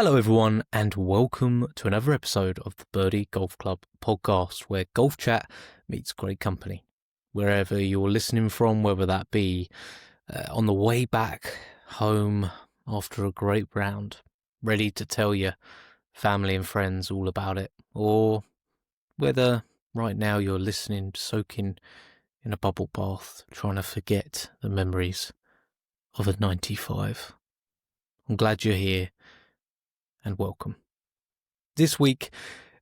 Hello everyone and welcome to another episode of the BirDie Golf Club Podcast, where golf chat meets great company. Wherever you're listening from, whether that be on the way back home after a great round, ready to tell your family and friends all about it, or whether right now you're listening, soaking in a bubble bath, trying to forget the memories of a 95. I'm glad you're here and welcome. This week,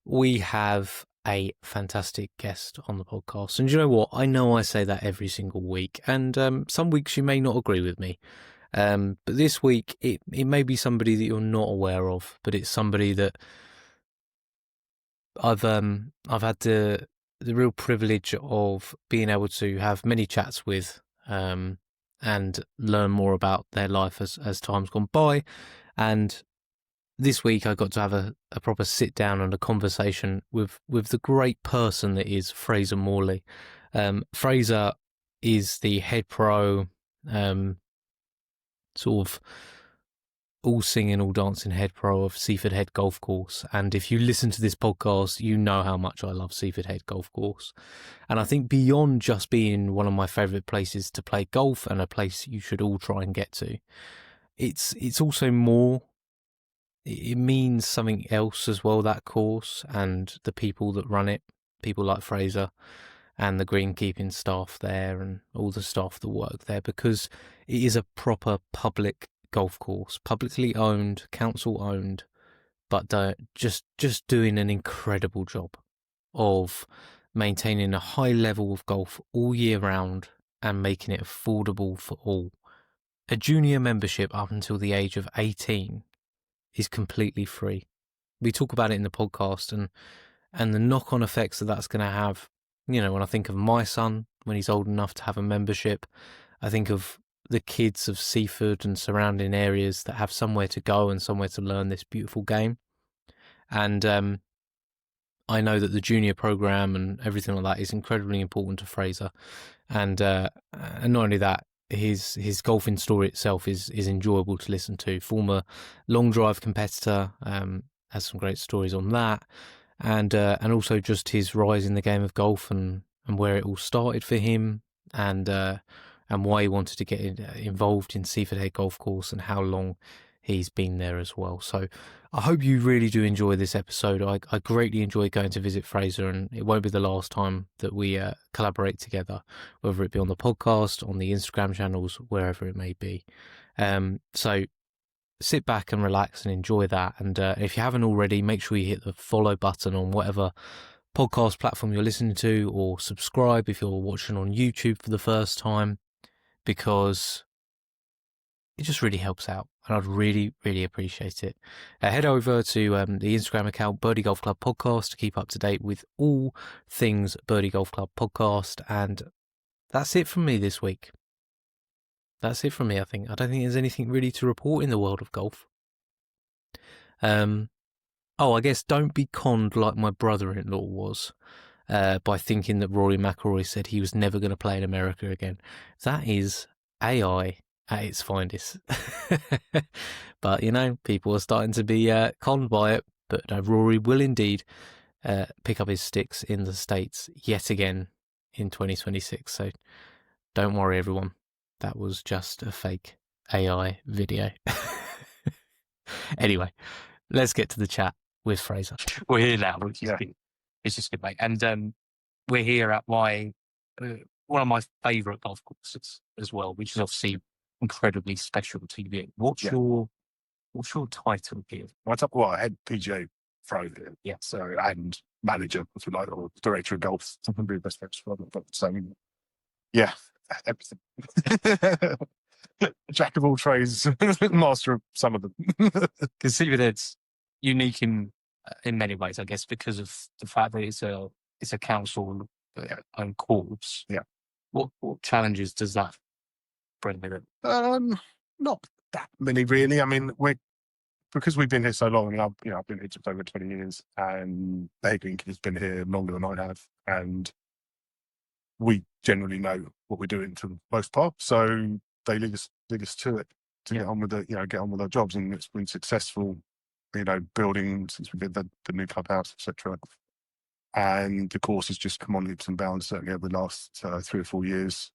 we have a fantastic guest on the podcast. And you know what? I know I say that every single week, and some weeks you may not agree with me. But this week, it may be somebody that you're not aware of, but it's somebody that I've had the real privilege of being able to have many chats with, and learn more about their life as time's gone by. And this week I got to have a proper sit down and a conversation with the great person that is Fraser Morley. Fraser is the head pro, sort of all singing, all dancing head pro of Seaford Head Golf Course. And if you listen to this podcast, you know how much I love Seaford Head Golf Course. And I think beyond just being one of my favourite places to play golf and a place you should all try and get to, it's also more. It means something else as well, that course, and the people that run it, people like Fraser and the greenkeeping staff there and all the staff that work there, because it is a proper public golf course, publicly owned, council owned, but just doing an incredible job of maintaining a high level of golf all year round and making it affordable for all. A junior membership up until the age of 18 is completely free. We talk about it in the podcast and the knock-on effects that's going to have. You know, when I think of my son, when he's old enough to have a membership, I think of the kids of Seaford and surrounding areas that have somewhere to go and somewhere to learn this beautiful game. And I know that the junior program and everything like that is incredibly important to Fraser. And not only that, his golfing story itself is enjoyable to listen to. Former long drive competitor, has some great stories on that, and also just his rise in the game of golf and where it all started for him, and why he wanted to get involved in Seaford Head Golf Course and how long he's been there as well. So I hope you really do enjoy this episode. I greatly enjoy going to visit Fraser, and it won't be the last time that we collaborate together, whether it be on the podcast, on the Instagram channels, wherever it may be. So sit back and relax and enjoy that. And if you haven't already, make sure you hit the follow button on whatever podcast platform you're listening to, or subscribe if you're watching on YouTube for the first time, because it just really helps out, and I'd really, really appreciate it. Head over to the Instagram account, BirDie Golf Club Podcast, to keep up to date with all things BirDie Golf Club Podcast. And that's it from me this week. That's it from me, I think. I don't think there's anything really to report in the world of golf. I guess don't be conned like my brother-in-law was, by thinking that Rory McIlroy said he was never going to play in America again. That is AI at its finest. But, you know, people are starting to be conned by it. But no, Rory will indeed pick up his sticks in the States yet again in 2026. So don't worry, everyone. That was just a fake AI video. Anyway, let's get to the chat with Fraser. We're here now, which is good. It's just good, mate. And we're here at my one of my favourite golf courses as well, which is obviously incredibly special to you. What's your title here? Well, head PGA pro here. Yeah. So, and manager, if you like, or director of golf. Something be best friends for but so yeah, everything. Jack of all trades, master of some of them. Because Seaford Head's unique in many ways, I guess, because of the fact that it's a council owned course. Yeah. What challenges does that bring with it? Not that many, really. I mean, because we've been here so long, and I've been here just over 20 years, and the head green kid's been here longer than I have, and we generally know what we're doing for the most part. So they lead us to it to get on with our jobs, and it's been successful building since we did the new clubhouse, etc. And the course has just come on leaps and bounds, certainly over the last 3 or 4 years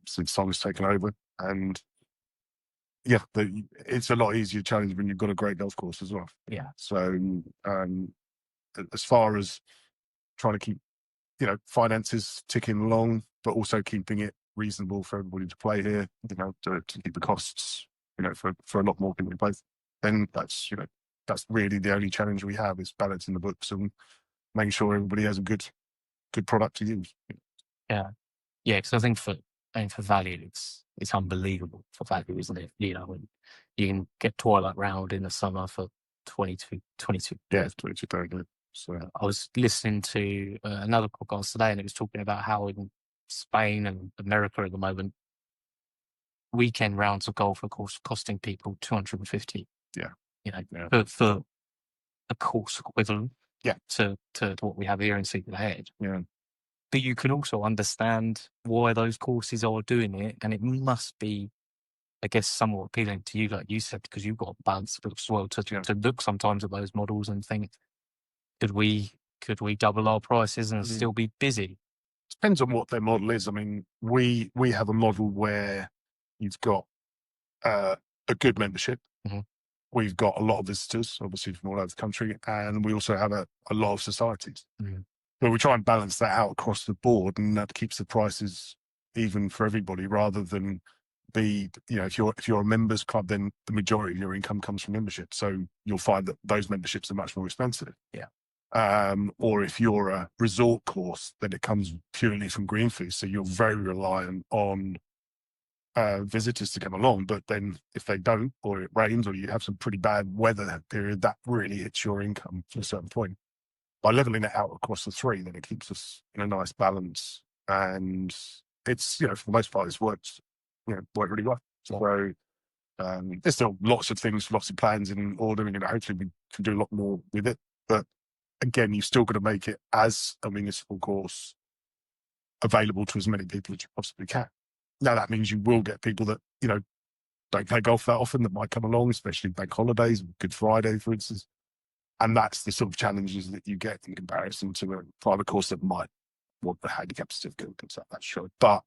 since Song's taken over. And yeah, it's a lot easier challenge when you've got a great golf course as well. Yeah. So as far as trying to keep, finances ticking along, but also keeping it reasonable for everybody to play here, to keep the costs, for a lot more people to play, then that's really the only challenge we have, is balancing the books and making sure everybody has a good product to use. Yeah. Yeah, because I think for value, it's unbelievable for value, isn't it? When you can get Twilight Round in the summer for 22. Yeah, 22 pounds. So I was listening to another podcast today, and it was talking about how in Spain and America at the moment, weekend rounds of golf are costing people 250. Yeah. For a course equivalent. Yeah. To what we have here in Seaford Head. Yeah. But you can also understand why those courses are doing it, and it must be, I guess, somewhat appealing to you, like you said, because you've got a balance as well to look sometimes at those models and think, could we double our prices and still be busy? Depends on what their model is. I mean, we have a model where you've got a good membership. Mm-hmm. We've got a lot of visitors, obviously, from all over the country, and we also have a lot of societies. Mm-hmm. But we try and balance that out across the board, and that keeps the prices even for everybody, rather than be, if you're a members club, then the majority of your income comes from membership. So you'll find that those memberships are much more expensive. Yeah. Or if you're a resort course, then it comes purely from green fees. So you're very reliant on visitors to come along. But then if they don't, or it rains, or you have some pretty bad weather period, that really hits your income to a certain point. By leveling it out across the three, then it keeps us in a nice balance. And it's, for the most part, it's worked really well. So there's still lots of things, lots of plans in order, and hopefully we can do a lot more with it. But again, you've still got to make it as a municipal course available to as many people as you possibly can. Now, that means you will get people that, don't play golf that often, that might come along, especially bank holidays, Good Friday, for instance. And that's the sort of challenges that you get in comparison to a private course that might want the handicap certificate and things like that, sure. But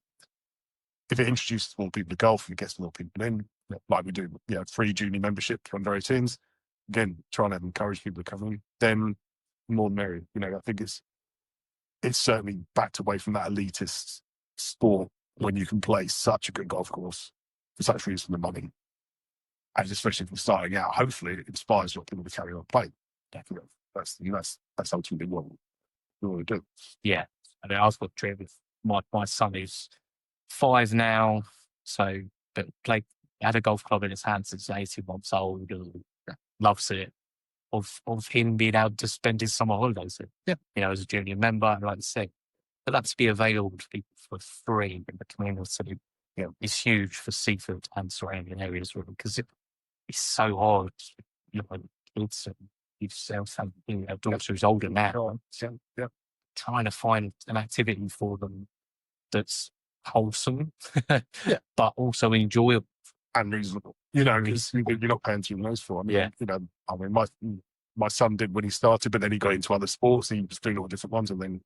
if it introduces more people to golf and it gets more people in, like we do, free junior membership for under 18s, again, trying to encourage people to come in, then more merry. I think it's certainly backed away from that elitist sport when you can play such a good golf course for such reason, the money. And especially if you're starting out, hopefully it inspires your people to carry on playing. Definitely. That's ultimately what we want to do. Yeah. I mean, I've got a trip with my son who's 5 now, so but had a golf club in his hand since 18 months old, loves it. Of him being able to spend his summer holidays as a junior member, and like I said, but that to be available to people for free in the community, is huge for Seaford and surrounding areas, really, because it's so hard, kids and yourself have a daughter who's older now, trying to find an activity for them that's wholesome, but also enjoyable and reasonable. Because you're not paying too much for. My son did when he started, but then he got into other sports. And he was doing all different ones, and then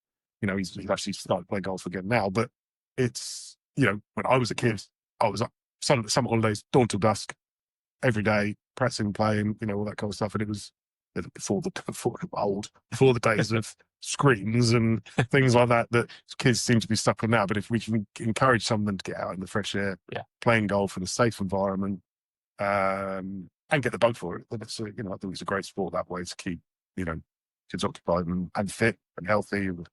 he's actually started playing golf again now. But it's when I was a kid, I was up summer holidays, dawn till dusk, every day, pressing, playing, all that kind of stuff. And it was before the days of screens and things like that kids seem to be stuck on now. But if we can encourage someone to get out in the fresh air, playing golf in a safe environment, and get the bug for it, then it's I think it's a great sport that way to keep kids occupied and fit and healthy. And,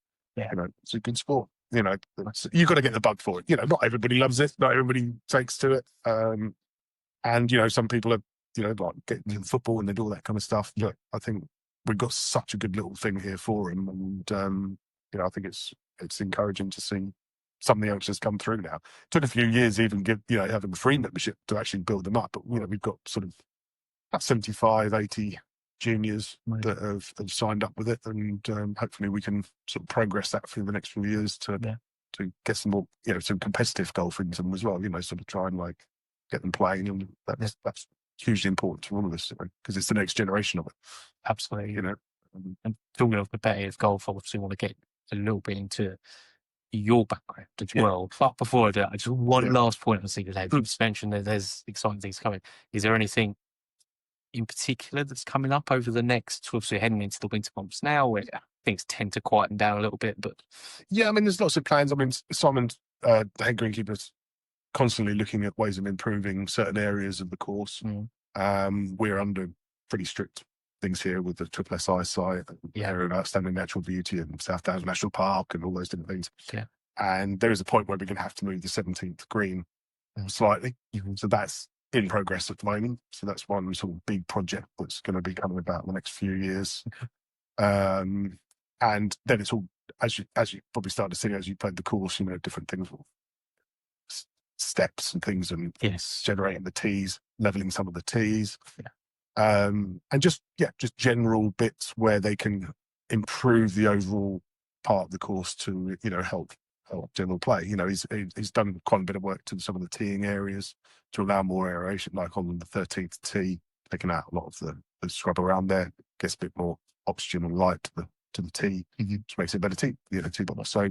it's a good sport. You've got to get the bug for it. Not everybody loves it, not everybody takes to it, and some people are like getting into football and they do all that kind of stuff. But I think we've got such a good little thing here for them, and I think it's encouraging to see something else has come through now. It took a few years even having the free membership to actually build them up, but we've got sort of about 75, 80 juniors that have signed up with it, and hopefully we can sort of progress that through the next few years to get some more some competitive golf into them as well. Sort of try and like get them playing, and that's hugely important to all of us, because it's the next generation of it. Absolutely. You know, And talking of competitive golf, I obviously want to get a little bit into your background as well. But before I do that, I just one last point on Seaford Head. You just mentioned that there's exciting things coming. Is there anything in particular that's coming up over the next, obviously heading into the winter months now, where things tend to quieten down a little bit? But I mean, there's lots of plans. I mean, Simon, the head greenkeeper's constantly looking at ways of improving certain areas of the course. We're under pretty strict things here with the Triple SI site, area of outstanding natural beauty and South Downs National Park and all those different things. And there is a point where we're going to have to move the 17th green slightly. So that's in progress at the moment. So that's one sort of big project that's going to be coming about in the next few years. And then it's all, as you probably started to see as you played the course, different things, steps and things, and generating the tees, leveling some of the tees. And just general bits where they can improve the overall part of the course to, help general play. He's done quite a bit of work to some of the teeing areas to allow more aeration, like on the 13th tee, taking out a lot of the scrub around there, gets a bit more oxygen and light to the tee, which makes it a better tee, tee box. So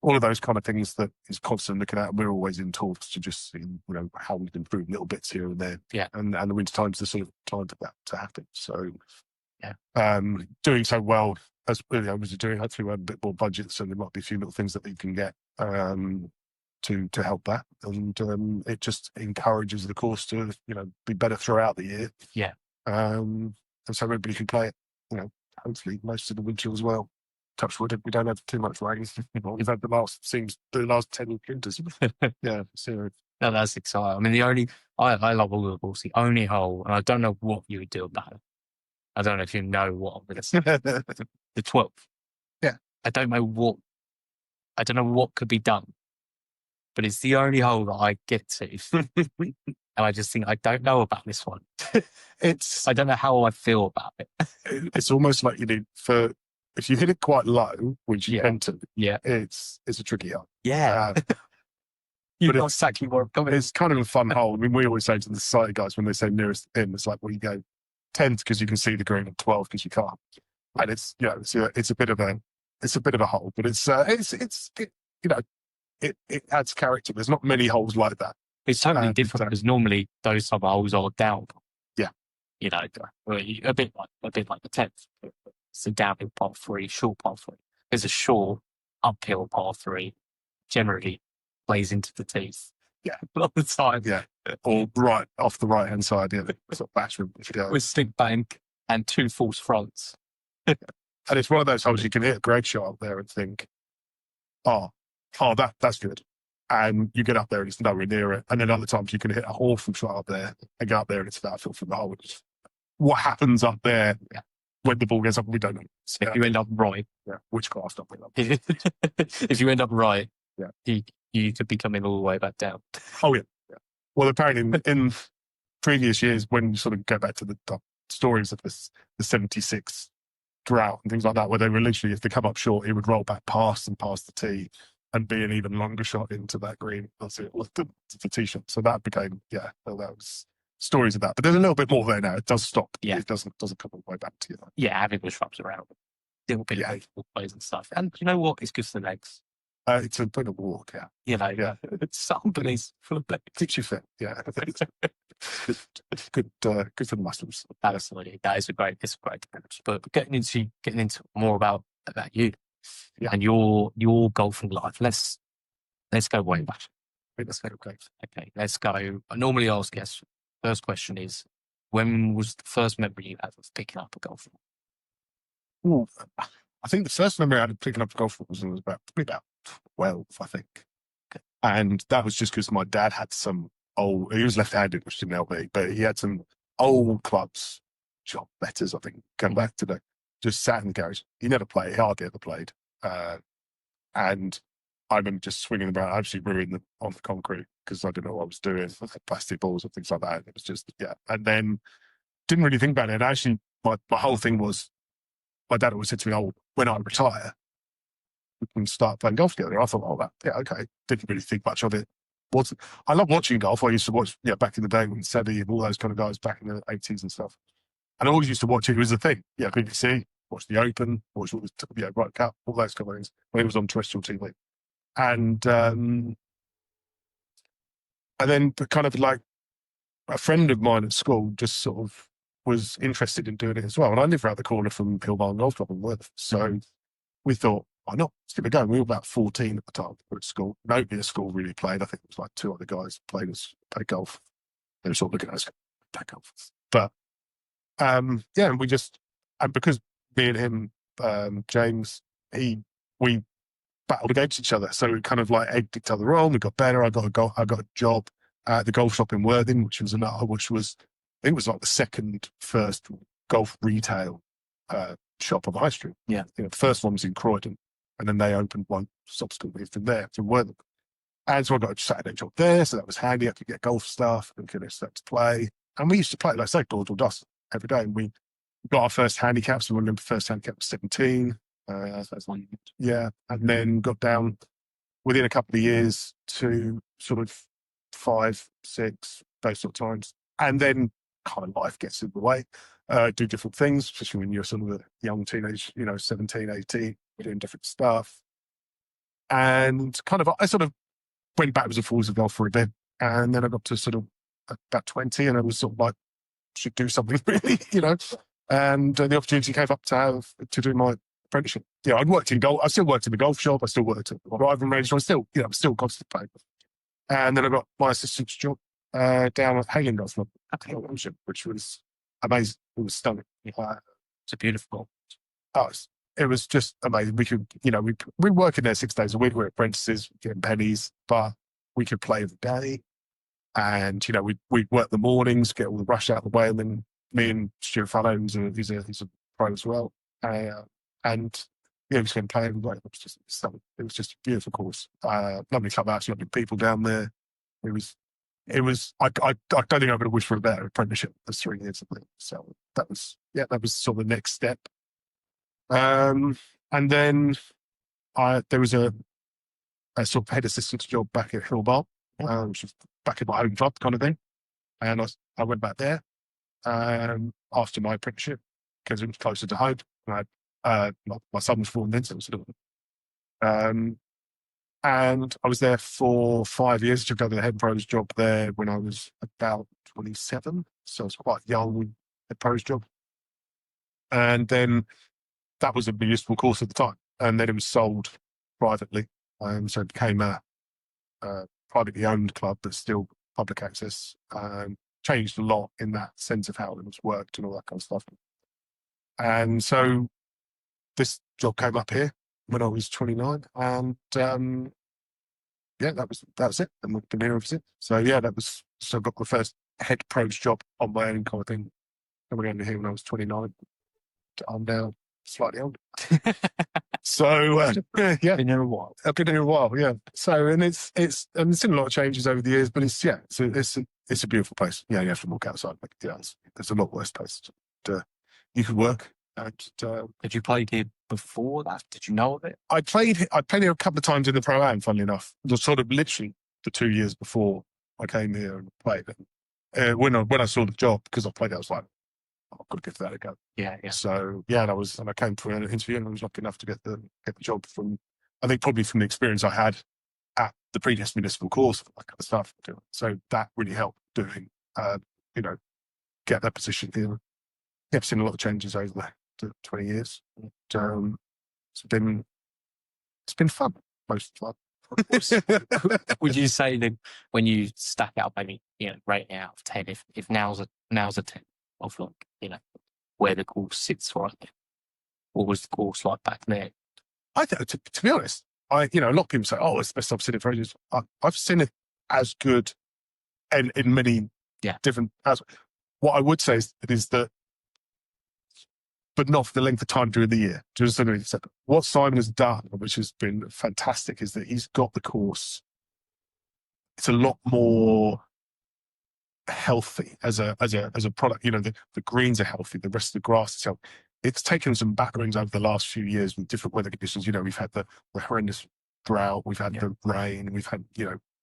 all of those kind of things that he's constantly looking at. We're always in talks to just see, how we can improve little bits here and there. And the winter time's the sort of time for that to happen. So doing so well as we're doing, hopefully we have a bit more budget, so there might be a few little things that we can get to help that. And it just encourages the course to, be better throughout the year. And so everybody can play it, hopefully most of the winter as well. Touch wood, we don't have too much rain. We've had the last 10 winters. So no, that's exciting. I mean, I love all the balls. The only hole, and I don't know what you would do about it. I don't know if you know what I'm going to say. The 12th. I don't know what could be done, but it's the only hole that I get to. And I just think, I don't know about this one. I don't know how I feel about it. It's almost like you need if you hit it quite low, which you tend to, it's a tricky hole. You know exactly where I'm coming. It's kind of a fun hole. I mean, we always say to the society guys when they say nearest the pin, it's like, well, you go 10 because you can see the green, and 12 because you can't. And it's a bit of a hole, but it adds character. There's not many holes like that. It's totally different because normally those type of holes are down. A bit like the 10th. It's a downhill par 3, short par 3. There's a short uphill par 3. Generally plays into the teeth. A lot of the time. Or right off the right hand side, sort of batsman. With stick bank and 2 false fronts. And it's one of those holes you can hit a great shot up there and think, that's good. And you get up there and it's nowhere near it. And then other times you can hit a awful shot up there and get up there and it's about a foot from the hole. What happens up there when the ball goes up, we don't know. So if you end up right. Witchcraft up there. If you end up right, you could be coming all the way back down. Well, apparently in previous years, when you sort of go back to the stories of the 76 drought and things like that, where they were literally, if they come up short, it would roll back past the tee and be an even longer shot into that green. That's it, the tee shot. So that became, that was stories of that. But there's a little bit more there now. It does stop. It doesn't come all the way back to you. Having the shrubs around. A little bit of plays and stuff. And you know what? It's good for the legs. It's a bit of walk, It's somebody's full of legs. Keeps you fit, good for the muscles. Absolutely, it's a great approach. But getting into more about you and your golfing life. Let's go way back. Okay, let's go. I normally ask guests. First question is, when was the first memory you had of picking up a golf ball? I think the first memory I had of picking up a golf ball was about 12, I think. And that was just because my dad had some he was left-handed, which didn't help me, but he had some old clubs, shop letters, I think, going back to just sat in the garage. He never played, he hardly ever played. And I remember just swinging them around. I actually ruined them on the concrete because I didn't know what I was doing. I had plastic balls and things like that. It was just, And then didn't really think about it. And actually, my whole thing was, my dad always said to me, when I retire, we can start playing golf together. I thought, okay. Didn't really think much of it. I love watching golf. I used to watch, back in the day when Seve and all those kind of guys back in the 80s and stuff. And I always used to watch it. It was the thing. Yeah, BBC, watch the Open, watch all the Ryder Cup, all those kind of things when it was on terrestrial TV. And then kind of like a friend of mine at school just sort of was interested in doing it as well. And I live around the corner from Hillbarn Golf Club in Worth. So we thought, why not? Let's give it a go. We were about 14 at the time. We were at school. Nobody at school really played. I think it was like 2 other guys played golf. They were sort of looking at us, play golf. But and we just, and because me and him, James, we battled against each other. So we kind of like egged each other on. We got better. I got a job at the golf shop in Worthing, which was, I think it was like the first golf retail shop on the high street. Yeah. The first one was in Croydon, and then they opened one subsequently from Worthing. And so I got a Saturday job there, so that was handy. I could get golf stuff and could start to play. And we used to play, like I say, door to dust every day. And we got our first handicaps. We won the first handicap was 17. That's one. Yeah. And then got down within a couple of years to sort of 5, 6, those sort of times. And then kind of life gets in the way. Do different things, especially when you're sort of a young teenage, 17, 18, doing different stuff. And kind of, I sort of went backwards and forwards of golf for a bit. And then I got to sort of about 20 and I was sort of like, should do something really, And the opportunity came up to do my apprenticeship. I'd worked in golf. I still worked in the golf shop. I still worked at the driving range. I was still constantly playing. And then I got my assistant's job down at Halen Golf Club, which was amazing. It was stunning. It's a beautiful. It was just amazing. We could, we'd work in there 6 days a week. We were apprentices, getting pennies, but we could play every day. And, we'd work the mornings, get all the rush out of the way. And then me and Stuart Fallow, he's a pro as well. And we just going to play every day. It was just a beautiful course. Lovely clubhouse, lovely people down there. It was, I don't think I would have wished for a better apprenticeship. That's 3 years, I think. So that was sort of the next step. And then there was a sort of head assistant job back at Hillbarn, which was back in my home club kind of thing. And I went back there after my apprenticeship because it was closer to home. I had, my son was born then, so it was and I was there for 5 years. I took over the head pros job there when I was about 27. So I was quite young with the pros job. And then that was a municipal course at the time. And then it was sold privately. So it became a privately owned club, but still public access. Changed a lot in that sense of how it was worked and all that kind of stuff. And so this job came up here when I was 29. And that was it. And we've been here ever since. So I got my first head pros job on my own kind of thing. Coming over here when I was 29. I'm now slightly older. So Been here a while. I've been here a while, yeah. So and it's seen a lot of changes over the years, but it's a beautiful place. Yeah, you have to walk outside. Like, there's a lot worse places. You could work. Did you play here before that? Did you know of it? I played here a couple of times in the Pro-Am, funnily enough. It was sort of literally the 2 years before I came here and played. When I saw the job, because I played it, I was like, I've got to give that a go. Yeah. So and I came for an interview and I was lucky enough to get the job I think probably from the experience I had at the previous municipal course, that kind of stuff. So that really helped doing, get that position here. I've seen a lot of changes over the 20 years. It's been fun, most fun. Would you say that when you stack out maybe rating out of 10, if now's a 10 of where the course sits right now, what was the course like back then? I think to be honest, a lot of people say, "Oh, it's the best I've seen it for ages." I've seen it as good, and in many different. What I would say is that, but not for the length of time during the year. Just what Simon has done, which has been fantastic, is that he's got the course. It's a lot more healthy as a product. The greens are healthy, the rest of the grass is healthy. It's taken some batterings over the last few years with different weather conditions. We've had the horrendous drought, we've had the rain, we've had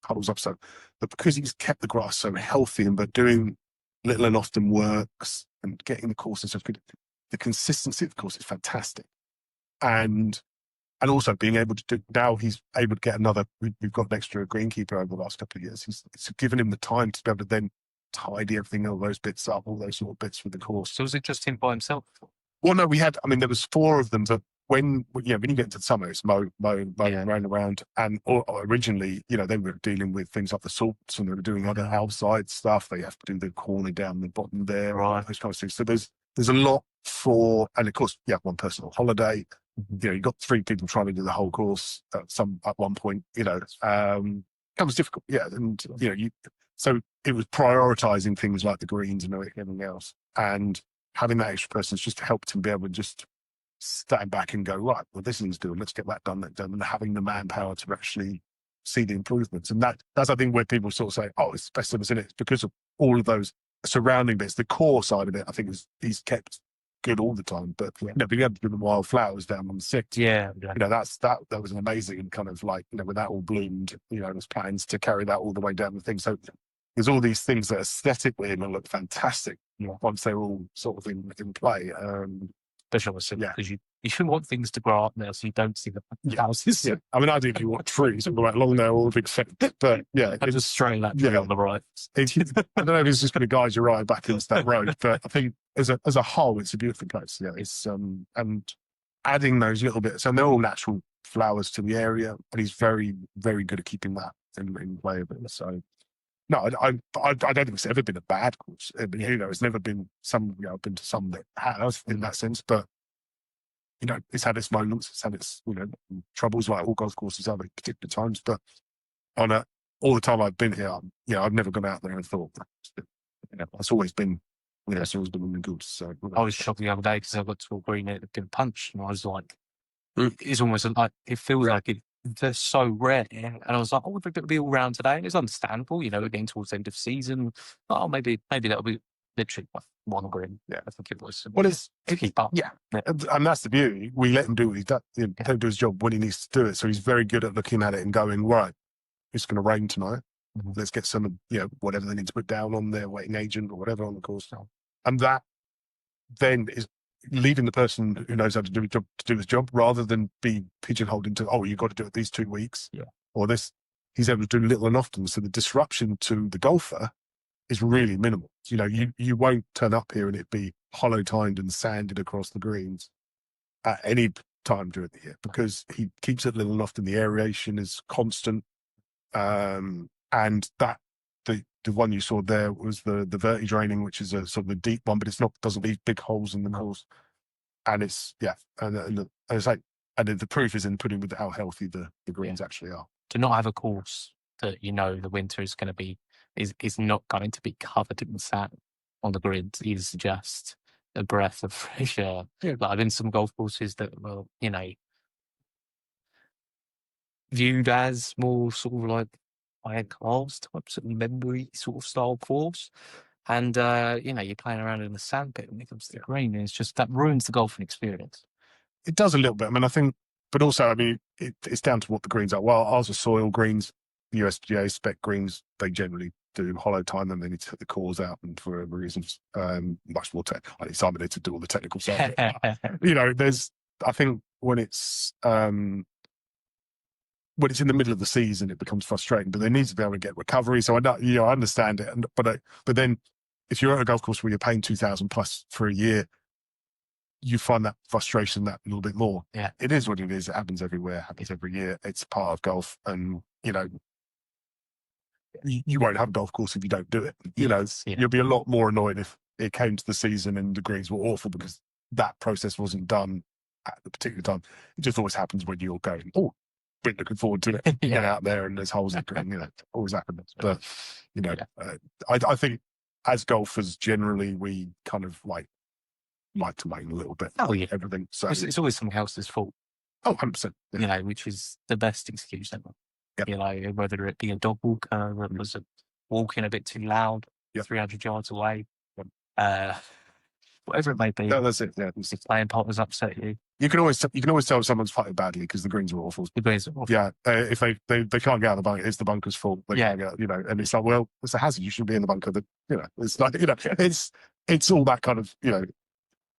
puddles up. So, but because he's kept the grass so healthy and but doing little and often works and getting the course and stuff good, the consistency of the course is fantastic. And also being able to do, now he's able to get another, we've got an extra greenkeeper over the last couple of years. It's given him the time to be able to then tidy everything, all those bits up, all those sort of bits with the course. So was it just him by himself? Well, no, there was 4 of them, but when you get into the summer, it's mowing around. And originally, they were dealing with things like the salts and they were doing other outside stuff. They have to do the corner down the bottom there, right? Those kinds of things. So there's a lot and of course, you have one person on holiday. You've got 3 people trying to do the whole course at one point. That was difficult. Yeah, and so it was prioritizing things like the greens and everything else, and having that extra person has just helped him be able to just stand back and go, right, well, this thing's doing, let's get that done, and having the manpower to actually see the improvements. And that's, I think, where people sort of say, oh, it's best of us in it. It's because of all of those surrounding bits. The core side of it, I think, he's kept good all the time. But being able to do the wildflowers down on the 6th, that was an amazing kind of like, when that all bloomed, there's plans to carry that all the way down the thing. So there's all these things that aesthetically will look fantastic once they're all sort of in play. Especially because you want things to grow up now, so you don't see the houses. Yeah, I mean, ideally you want trees all the way along there, all big fence, but I just straight that tree on the right. I don't know if it's just going to guide you right back into that road, but I think as a whole, it's a beautiful place. Yeah, it's and adding those little bits, and they're all natural flowers to the area, and he's very, very good at keeping that in play a bit. So. No, I don't think it's ever been a bad course. It's never been some. I've been to some that have in that sense, but it's had its moments. It's had its troubles, like all golf courses have at particular times. But all the time I've been here, I've never gone out there and thought. It's always been, it's always been really good. So I was shocked the other day because I got to a green at the punch, and I was like, it's almost like it feels like it. They're so rare, and I was like, "Oh, they're going to be all round today," and it's understandable, we're getting towards the end of season. Oh, maybe that'll be literally one green. Yeah, I think it was. Well, it's keep up. Yeah, and that's the beauty. We let him do what he's done. Let him do his job when he needs to do it. So he's very good at looking at it and going, right, it's going to rain tonight. Let's get some, whatever they need to put down on their wetting agent or whatever on the course, and that then is leaving the person who knows how to do his job rather than be pigeonholed into, oh, you've got to do it these 2 weeks or this. He's able to do little and often. So the disruption to the golfer is really minimal. You won't turn up here and it be hollow tined and sanded across the greens at any time during the year because he keeps it little and often. The aeration is constant. And that the one you saw there was the verti draining, which is a sort of a deep one, but doesn't leave big holes in the course. And it's and it's like, and the proof is in putting with how healthy the greens actually are. To not have a course that the winter is going to be is not going to be covered in sand on the greens is just a breath of fresh air. Like I've been some golf courses that were viewed as more sort of like higher class types of memory sort of style course. And, you're playing around in the sandpit when it comes to the green, and it's just that ruins the golfing experience. It does a little bit. I mean, I think, but also, I mean, it's down to what the greens are. Well, ours are soil greens, USGA spec greens. They generally do hollow time them. They need to take the cores out, and for reasons much more I need somebody to do all the technical stuff. I think when it's in the middle of the season, it becomes frustrating. But they need to be able to get recovery. So I understand it. But then, if you're at a golf course where you're paying $2,000+ for a year, you find that frustration that little bit more. Yeah, it is what it is. It happens everywhere. It happens every year. It's part of golf, and you won't have a golf course if you don't do it. You'll be a lot more annoyed if it came to the season and the greens were awful because that process wasn't done at the particular time. It just always happens when you're going, oh, been looking forward to it. Get out there and there's holes in the green. Always happens. But I think as golfers generally we kind of like to moan a little bit. Oh yeah, everything. So it's always someone else's fault. Oh, 100%. Yeah. Which is the best excuse ever. Yep. Whether it be a dog walker, whether it was walking a bit too loud, 300 yards away. whatever it may be. No, that's it. Yeah, If playing partners upset you, you can always tell if someone's putting badly because the greens are awful. the greens are off. Yeah, if they can't get out of the bunker, it's the bunker's fault. They can't get, and it's like, well, it's a hazard. You shouldn't be in the bunker. It's like, it's all that kind of,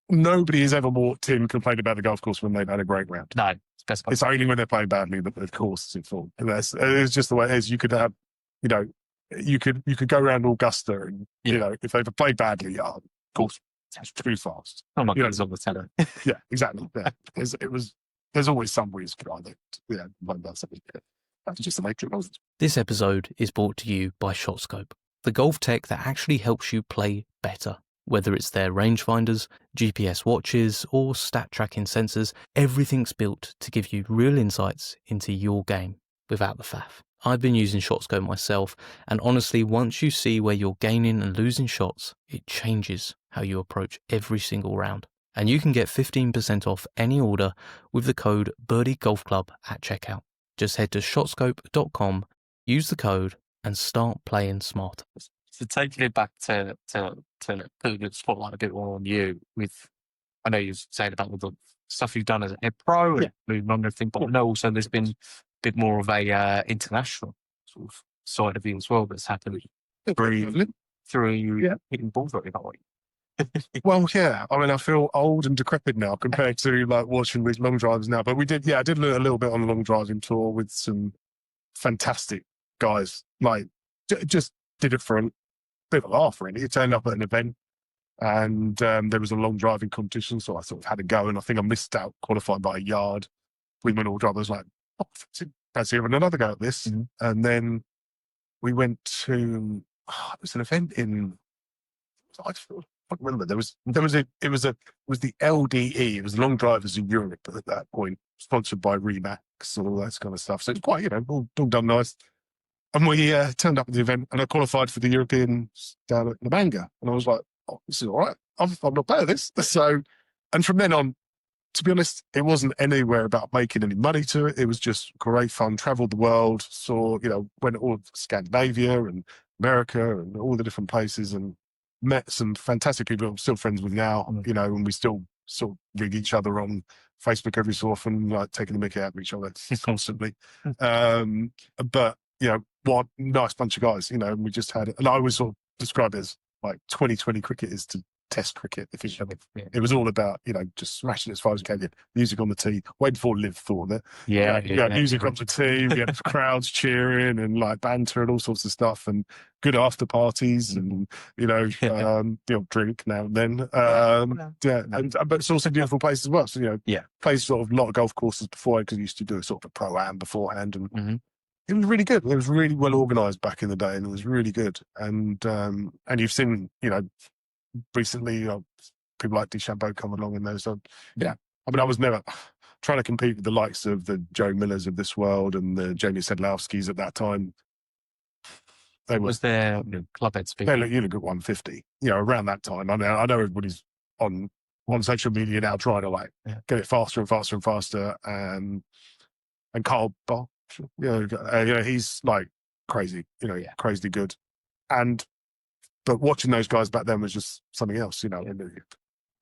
nobody has ever walked in complained about the golf course when they've had a great round. No, it's best. It's only when they're playing badly that the course is in fault. And it's just the way it is. You could have, you could go around Augusta and, if they've played badly, of course, it's too fast. Oh my God, it's on the tenor. Yeah, exactly. Yeah. There's always some weird guy that, that's just the nature of it. This episode is brought to you by ShotScope, the golf tech that actually helps you play better. Whether it's their rangefinders, GPS watches, or stat tracking sensors, everything's built to give you real insights into your game without the faff. I've been using ShotScope myself, and honestly, once you see where you're gaining and losing shots, it changes how you approach every single round. And you can get 15% off any order with the code BirDie Golf Club at checkout. Just head to shotscope.com, use the code, and start playing smarter. So taking it back to putting the spotlight a bit more on you with, I know you're saying about all the stuff you've done as a head pro and moving on and everything, but I know also there's been a bit more of a international sort of side of you as well that's happened through hitting balls very hard. Well, yeah. I mean, I feel old and decrepit now compared to like watching these long drives now. But I did a little bit on the long driving tour with some fantastic guys. Like, just did it for a bit of a laugh, really. It turned up at an event and there was a long driving competition. So I sort of had a go, and I think I missed out qualifying by a yard with my long drive. I was like, fancy having another go at this. Mm-hmm. And then we went to, it was an event in, I can't remember. It was the LDE. It was Long Drivers in Europe at that point, sponsored by Remax and all that kind of stuff. So it's quite, all done nice. And we turned up at the event, and I qualified for the Europeans down at Namanga. And I was like, oh, this is all right. I'm not bad at this. So, and from then on, to be honest, it wasn't anywhere about making any money to it. It was just great fun. Traveled the world, saw, went all of Scandinavia and America and all the different places, and met some fantastic people I'm still friends with now, and we still sort of ring each other on Facebook every so often, like taking the mickey out of each other constantly. But, what a nice bunch of guys, and we just had it. And I always sort of describe it as like 2020 cricket is to test cricket. It was all about, just smashing it as far as you can. Music on the tee, way before Liv thought it. Music on the tee, we had crowds cheering and like banter and all sorts of stuff, and good after parties and, drink now and then. But it's also a beautiful place as well. So, played sort of a lot of golf courses before, because I used to do a sort of a pro-am beforehand, and it was really good. It was really well organised back in the day, and it was really good. And you've seen, recently, people like DeChambeau come along in those. So, I mean, I was never trying to compete with the likes of the Joe Millers of this world and the Jamie Sedlowskis at that time. Was their club head speaker? You look at 150. Around that time. I know everybody's on social media now trying to get it faster and faster and faster. And Carl Bosch, he's like crazy. Crazy good. But watching those guys back then was just something else, I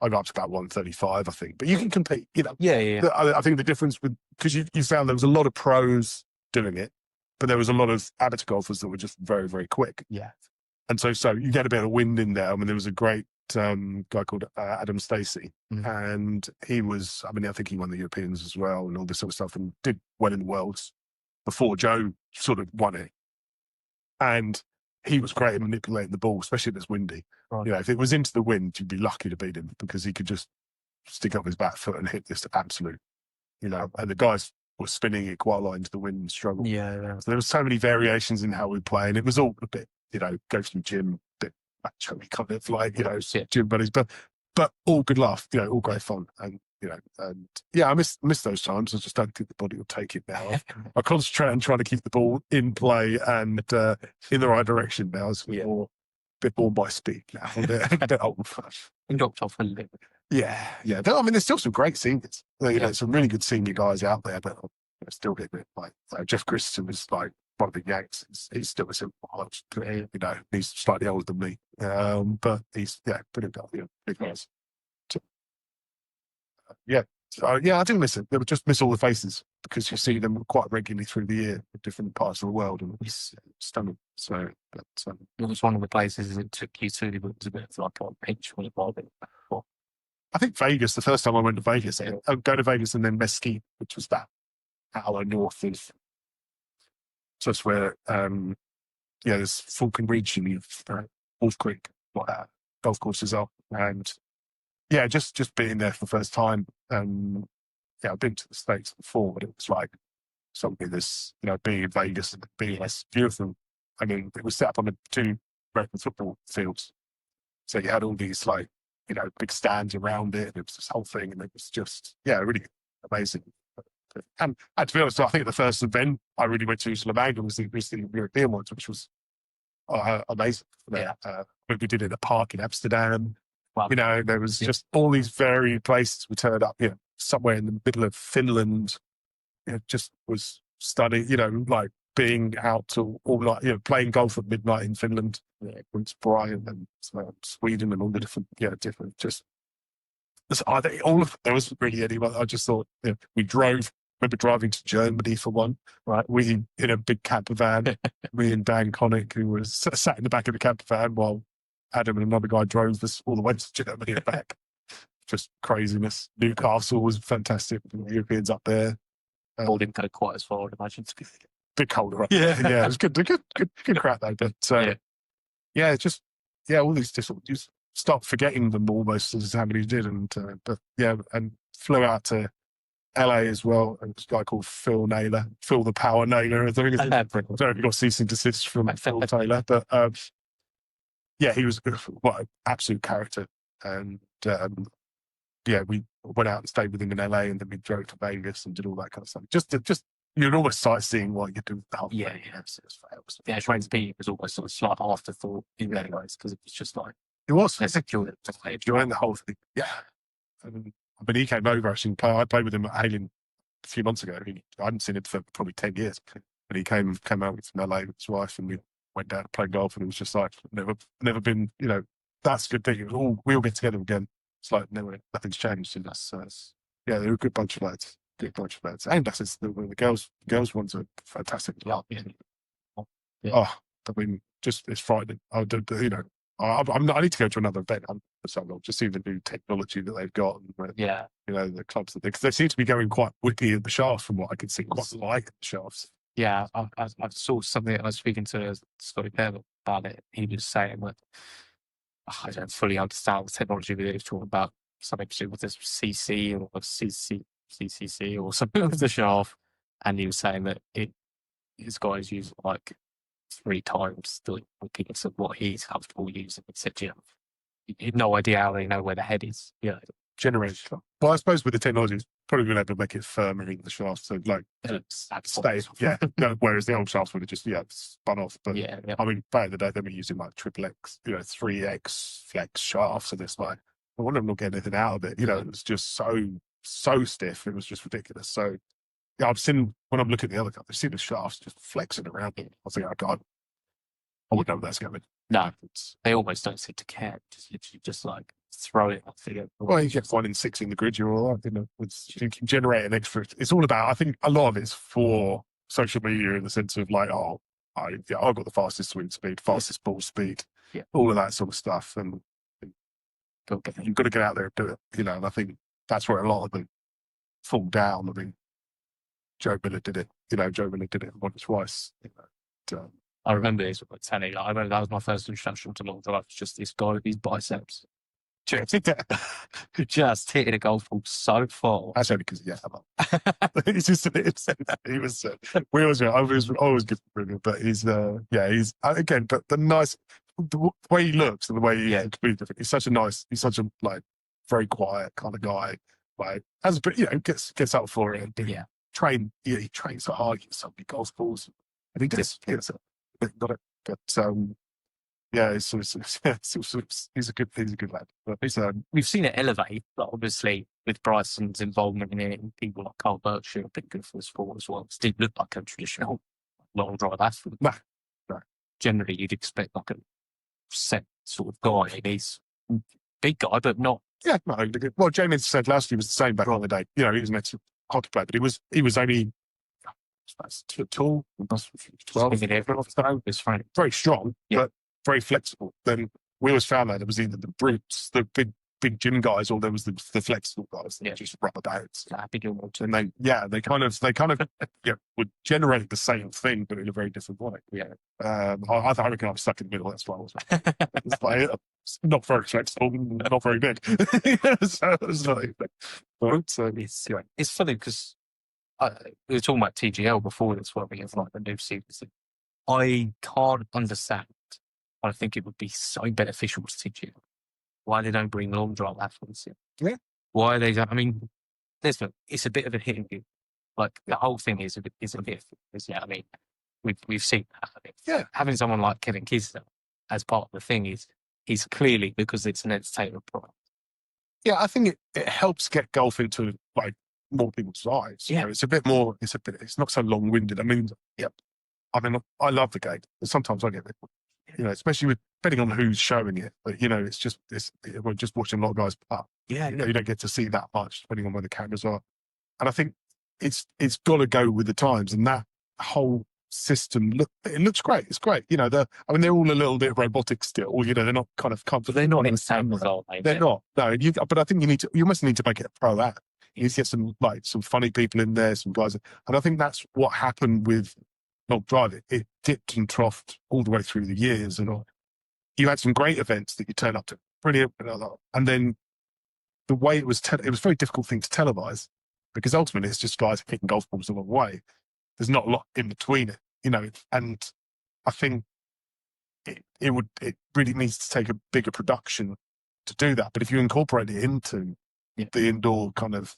got up to about 135, I think. But you can compete, I think the difference because you found there was a lot of pros doing it, but there was a lot of amateur golfers that were just very, very quick. Yeah. And so you get a bit of wind in there. I mean, there was a great guy called Adam Stacey, and he was, I think he won the Europeans as well and all this sort of stuff, and did well in the Worlds before Joe sort of won it. And he was great at manipulating the ball, especially if it's windy. Right. If it was into the wind, you'd be lucky to beat him, because he could just stick up his back foot and hit this absolute, and the guys were spinning it quite a lot into the wind and struggle. Yeah. So there was so many variations in how we play, and it was all a bit, go to the gym, a bit macho, kind of like, gym buddies, but all good laugh, all great fun. And, I miss those times. I just don't think the body will take it now. I concentrate on trying to keep the ball in play and in the right direction now. It's a bit more by speed now. A bit old. You dropped off a little bit. Yeah. I mean, there's still some great seniors. Some really good senior guys out there, but still get a bit like Jeff Christensen was like one of the Yanks. He's still a simple, he's slightly older than me, but he's pretty good. Big guys. I didn't miss it. They would just miss all the faces because you see them quite regularly through the year in different parts of the world, and it's stunning. So, but, it was one of the places it took you to. It was a bit of like a pinch when it was. I think Vegas. The first time I went to Vegas, I'd go to Vegas and then Mesquite, which was that hour north of just where there's Falcon Ridge and Wolf Creek, what golf courses are, and just being there for the first time. I've been to the States before, but it was like something this, being in Vegas and being this beautiful. I mean, it was set up on the 2 American football fields, so you had all these big stands around it, and it was this whole thing, and it was just really amazing. And to be honest, I think the first event I really went to La Manga was the European ones, which was amazing. We did it in a park in Amsterdam. Wow. There was just all these varied places we turned up, somewhere in the middle of Finland. It just was stunning, like being out till all night, playing golf at midnight in Finland, Prince Brian and Sweden and all the different, just all of there wasn't really anyone. I just thought, we drove. Remember driving to Germany for one, right? We in a big camper van. Me and Dan Connick, who was sat in the back of the camper van while Adam and another guy drove us all the way to Germany and back. Just craziness. Newcastle was fantastic. The Europeans up there. All didn't go quite as far, I'd imagine. Bit colder up there. Yeah, it was good crap though. But all these different. You start forgetting them almost as how many did, and flew out to LA as well, and this guy called Phil the Power Naylor. I think I don't know if you got cease and desist from Phil Taylor, but he was what an absolute character. And we went out and stayed with him in LA, and then we drove to Vegas and did all that kind of stuff. Just you'd almost sightseeing what you do. The whole thing. The actual speed was almost sort of slight afterthought in many ways, because it was just like it was enjoying the whole thing. Yeah. But he came over actually. I played with him at Halen a few months ago. I hadn't seen him for probably 10 years. And he came out from LA with his wife, and we went down to play golf, and it was just like never been. That's a good thing. We all get together again. It's like nothing's changed. And they're a good bunch of lads. And that's the girls ones are fantastic. Yeah. Oh, I mean, just it's frightening. I need to go to another event. Just see the new technology that they've got. And, the clubs that they seem to be going quite whippy at the shafts, from what I can see. Quite like the shafts. Yeah, I saw something. I was speaking to Scotty Pell about it. He was saying that I don't fully understand the technology that he was talking about. Something to do with this CC or CCC or something with the shaft, and he was saying that his guys use like 3 times the importance of what he's comfortable using. He said, you have no idea how they know where the head is. Generation. Well, I suppose with the technology, it's probably been able to make it firmer in the shaft, so stay. Yeah. Whereas the old shafts would have just spun off. But I mean, back in the day, they were using like XXX, 3X flex shafts, and it's like I wonder if I'm not getting anything out of it. It was just so stiff. It was just ridiculous. So I've seen when I'm looking at the other guys, I've seen the shafts just flexing around. I was like, I wouldn't know where that's going. No, they almost don't seem to care. Just like throw it. Well, you get 1 in 6 in the grid, you're all right. You can generate an extra. It's all about. I think a lot of it's for social media in the sense of like, I've got the fastest swing speed, fastest ball speed, all of that sort of stuff, and you've got to get out there and do it. And I think that's where a lot of them fall down. I mean, Joe Miller did it. Joe Miller did it once, twice. I remember this with Tanny. I remember that was my first introduction to long drive. Just this guy with his biceps. Just hitting a golf ball so far. That's only because it's just he was. We always good for him, but he's again. But the way he looks and the way he's completely different. He's such a like very quiet kind of guy. Like gets up for it. Yeah. He trains so hard. He gets so many golf balls. I think he's got it. But he's a good lad. But we've seen it elevate, but obviously with Bryson's involvement in it, and people like Carl Berkshire have been good for the sport as well. It didn't look like a traditional long drive athlete. No. Generally, you'd expect like a set sort of guy. He's a big guy, but not Yeah, no, well, James said last year was the same back in the day. You know, he was an ex hockey player, but he was only tall, 12, It's fine. very strong, but very flexible. Then we always found that it was either the brutes, the big gym guys, or there was the flexible guys that just rubber bands. And they kind of would generate the same thing, but in a very different way. I reckon I was stuck in the middle. That's why I was it's like, not very flexible, not very big. It's funny because we were talking about TGL before this, where we have like the new series. I can't understand. I think it would be so beneficial to TGL why they don't bring long drive athletes in. Yeah. Why they don't? I mean, it's a bit of a hit and give. Like the whole thing is a bit. Yeah, I mean, we've seen that. Yeah. Having someone like Kevin Kisner as part of the thing is clearly because it's an entertainment product. Yeah, I think it helps get golf into like more people's lives. Yeah. You know, it's not so long winded. I mean, I love the game. Sometimes I get it. You know, especially depending on who's showing it. But you know, we're just watching a lot of guys putt. Yeah, you don't get to see that much depending on where the cameras are. And I think it's got to go with the times. And that whole system looks great. It's great. You know, they're all a little bit robotic still. You know, they're not kind of comfortable. But they're not in cameras, are they? They're not. No, but I think you almost need to make it a pro app. You need to get some funny people in there, some guys, and I think that's what happened with Long Drive. It dipped and troughed all the way through the years, and you had some great events that you turn up to, brilliant, and then the way it was a very difficult thing to televise because ultimately it's just guys hitting golf balls a long way. There's not a lot in between it, you know, and I think it really needs to take a bigger production to do that. But if you incorporate it into the indoor kind of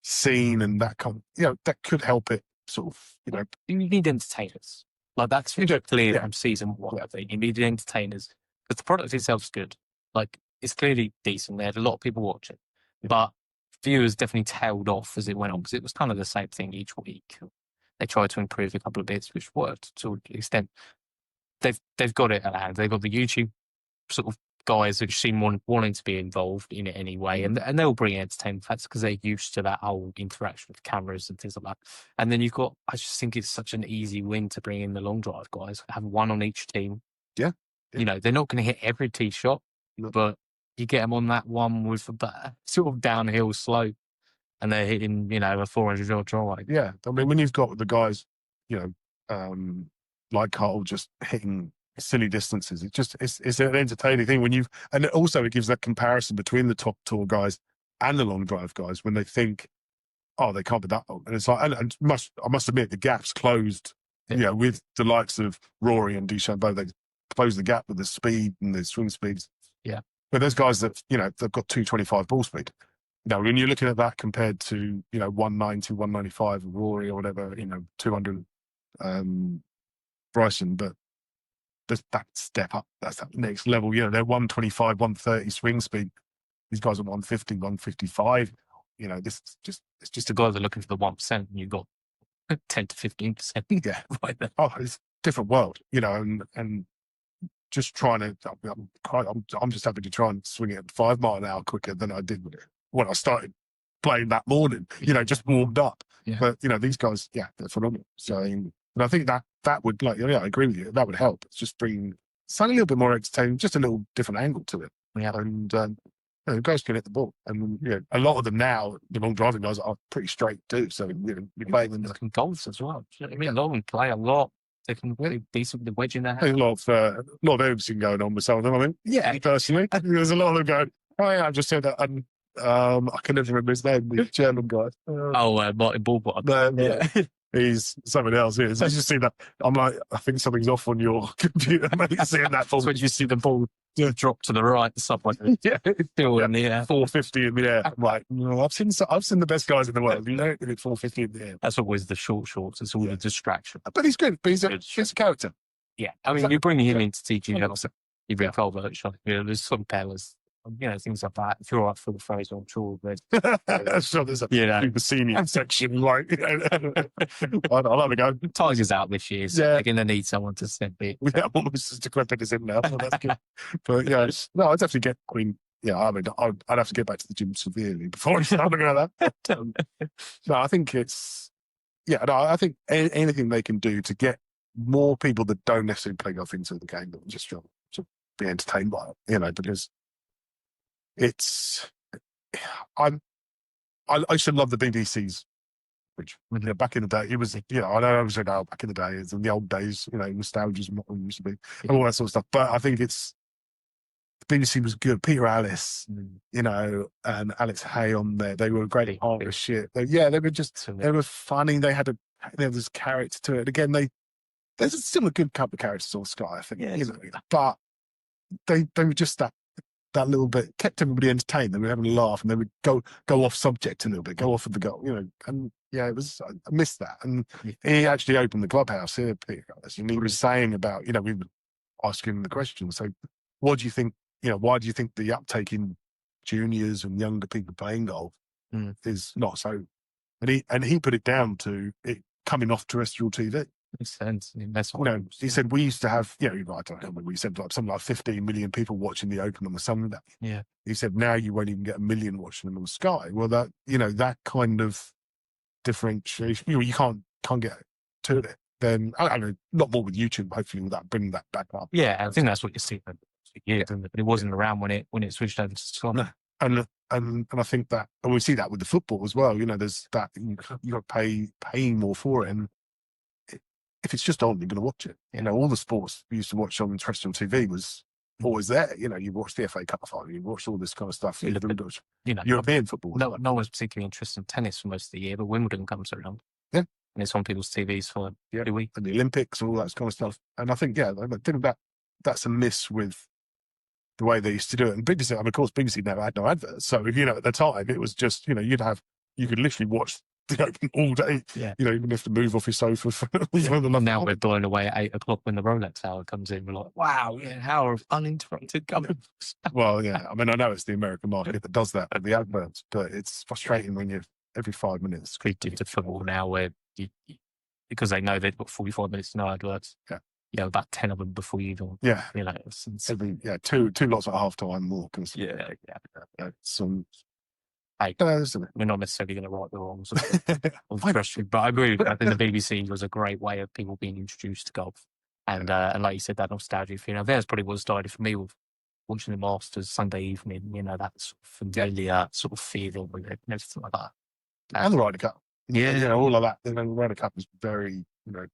scene and that kind of, you know, that could help it sort of, you know. You need entertainers. Like that's clear from season one. You need entertainers because the product itself's good. Like it's clearly decent. They had a lot of people watching, but viewers definitely tailed off as it went on because it was kind of the same thing each week. They tried to improve a couple of bits, which worked to an extent. They've got it at hand. They've got the YouTube sort of guys who seem wanting to be involved in it anyway, and they'll bring entertainment facts because they're used to that whole interaction with cameras and things like that. And then I just think it's such an easy win to bring in the long drive guys, have one on each team. Yeah. You know, they're not going to hit every tee shot, but you get them on that one with a sort of downhill slope, and they're hitting, you know, a 400-yard drive. Yeah, I mean, when you've got the guys, you know, like Carl just hitting silly distances, it's an entertaining thing and also it gives that comparison between the top tour guys and the long drive guys when they think, oh, they can't be that long, and it's like, and I must admit the gap's closed. You know, with the likes of Rory and DeChambeau, they close the gap with the speed and the swing speeds. Yeah, but there's guys that, you know, they've got 225 ball speed. Now, when you're looking at that compared to, you know, 190, 195 Rory or whatever, you know, 200 Bryson, but there's that step up. That's that next level. You know, they're 125, 130 swing speed. These guys are 150, 155. You know, it's just the guys are looking for the 1%, and you've got 10 to 15%. Yeah, right there. Oh, it's a different world, you know, and just trying to. I'm just happy to try and swing it at 5 mile an hour quicker than I did when I started playing that morning. You know, just warmed up. Yeah. But you know, these guys, they're phenomenal. So, and I think that would, like, I agree with you. That would help. It's just bringing something a little bit more entertaining, just a little different angle to it. Yeah. And you know, guys can hit the ball, and you know, a lot of them now, the long driving guys are pretty straight too. So you know, you're playing them. They can golf as well. You know what I mean? A lot of them play a lot. They can really decent with the wedge in their hand. There's a lot of everything going on with some of them. I mean, yeah, personally, there's a lot of them going, oh yeah, I've just said that, and I can never remember his name, the German guy. Martin Bullbottom. Yeah. He's something else. He is. I just see that. I'm like, I think something's off on your computer. Seeing that That's when you see the ball drop to the right, somewhere. Still in the air. 450 in the air. I'm like, no, I've seen the best guys in the world. You know, at 450 in the air. That's always the short shorts. It's all the distraction. But he's good. But he's a character. Yeah, I mean, you bring him in to teach you. You bring a virtual. You know, there's some pairs. You know, things like that. If you're all right for the Fraser, I'm sure. But so there's a super senior section. Like, I'll have a go. Tiger's out this year, so they're going to need someone to step it. Yeah, almost as decrepit as him now. So that's good. But yeah, no, I definitely get. I mean, yeah, I mean, I'd have to get back to the gym severely before I start looking at that. But, no, I think it's, yeah, no, I think anything they can do to get more people that don't necessarily play golf into the game, that just to be entertained by it, because it's, I used to love the BBC's, which back in the day, it was, I know I was saying, back in the day, it's in the old days, nostalgia is what it used to be, and all that sort of stuff. But I think the BBC was good. Peter Alice, and Alex Hay on there. They were great as shit. They were funny. They had there was character to it. Again, there's still a good couple of characters on Sky, I think. But they were just that little bit, kept everybody entertained. They were having a laugh, and they would go off subject a little bit, go off of the goal, and yeah, it was, I missed that. And he actually opened the clubhouse here, Peter Alice, and he was saying about, we were asking him the question. So what do you think, why do you think the uptake in juniors and younger people playing golf is not so, and he put it down to it coming off terrestrial TV. Makes sense. He said we used to have, I don't know, we said something like 15 million people watching the Open on the Sunday. Yeah. He said now you won't even get 1 million watching them on Sky. Well, that that kind of differentiation, you can't get to it. Then I don't know, not more with YouTube. Hopefully, with that bringing that back up. Yeah, I think that's what you see. Yeah, but it wasn't around when it switched over to Sky. No. And I think that, and we see that with the football as well. There's that you got to paying more for it, and if it's just on, you're going to watch it. All the sports we used to watch on terrestrial TV was always there. You watch the FA Cup final, you watch all this kind of stuff. European football. No one's particularly interested in tennis for most of the year, but Wimbledon comes around. Yeah, and it's on people's TVs for a week. And the Olympics and all that kind of stuff. And I think I think that's a miss with the way they used to do it. And BBC, of course, BBC never had no adverts. So at the time, it was just you could literally watch the Open all day. Yeah. You even have to move off your sofa for Now we're blown away at 8 o'clock when the Rolex hour comes in. We're like, wow, an hour of uninterrupted coverage. Well, yeah. I mean, I know it's the American market that does that with the adverts, but it's frustrating when you're every 5 minutes. Creative to football now, where because they know they've got 45 minutes no adverts. Yeah. About 10 of them before you even. Yeah. It's two lots at half time more. Yeah. Some. We're not necessarily going to right the wrongs of but I agree. I think the BBC was a great way of people being introduced to golf, and like you said, that nostalgia feeling. That's probably what started for me with watching the Masters Sunday evening. That sort of familiar sort of feeling with it and everything like that. And the Ryder Cup, all of that. The Ryder Cup was very, I